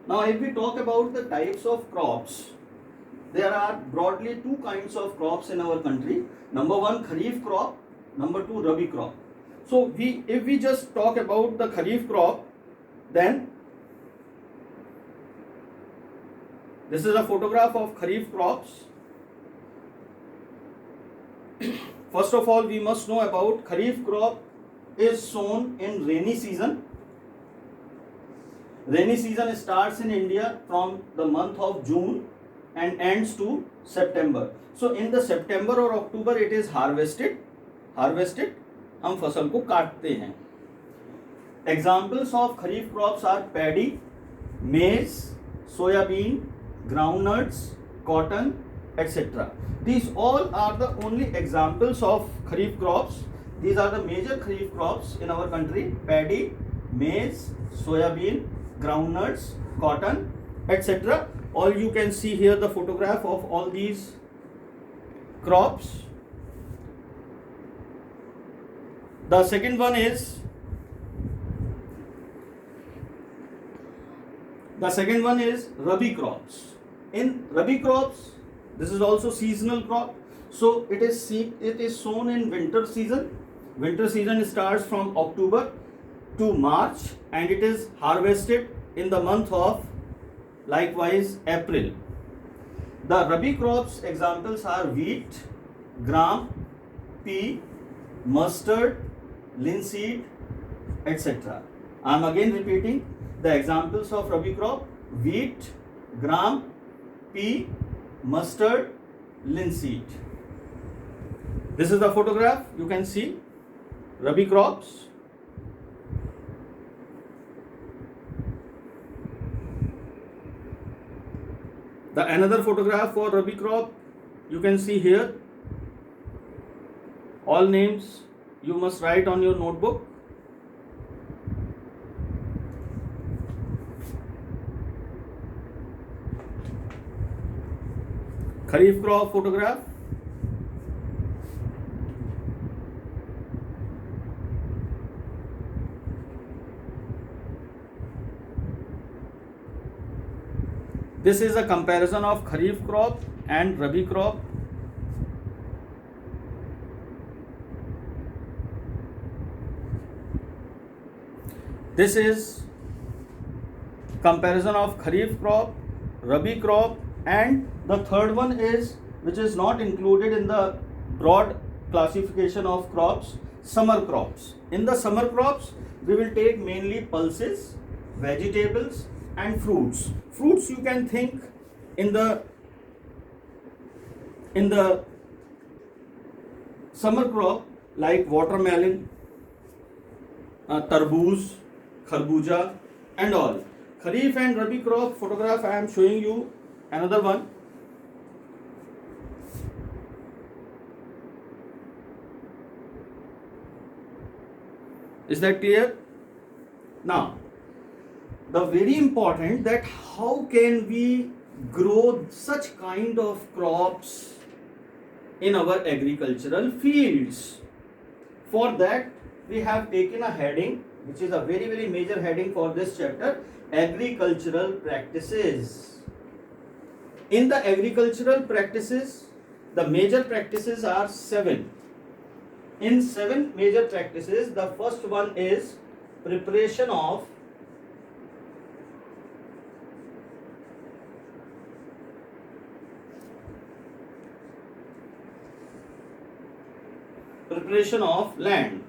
Now if we talk about the types of crops, there are broadly two kinds of crops in our country. Number one, kharif crop. Number two, rabi crop. So if we just talk about the kharif crop, then this is a photograph of kharif crops. First of all, we must know about kharif crop is sown in rainy season. Rainy season starts in India from the month of June and ends to September. So in the September or October it is harvested. हम फसल को काटते हैं. Examples of kharif crops are paddy, maize, soybean, groundnuts, cotton, etc. These all are the only examples of kharif crops. These are the major kharif crops in our country: paddy, maize, soybean, groundnuts, cotton, etc. All you can see here the photograph of all these crops. The second one is rabi crops. In rabi crops, this is also seasonal crop. So it is sown in winter season. Winter season starts from October to March and it is harvested in the month of likewise April. The rabi crops examples are wheat, gram, pea, mustard, linseed, etc. I am again repeating the examples of rabi crop: wheat, gram, pea, mustard, linseed. This is the photograph. You can see rabi crops. The another photograph for rabi crop you can see here. All names you must write on your notebook. Kharif crop photograph. This is a comparison of kharif crop and rabi crop. This is comparison of kharif crop, rabi crop, and the third one is, which is not included in the broad classification of crops, summer crops. In the summer crops, we will take mainly pulses, vegetables, and fruits. Fruits you can think in the summer crop like watermelon, tarboos, kharbuja, and all. Kharif and rabi crop photograph I am showing you. Another one. Is that clear? Now, the very important that how can we grow such kind of crops in our agricultural fields? For that, we have taken a heading, which is a very, very major heading for this chapter: agricultural practices. In the agricultural practices, the major practices are 7. In 7 major practices, the first one is preparation of land.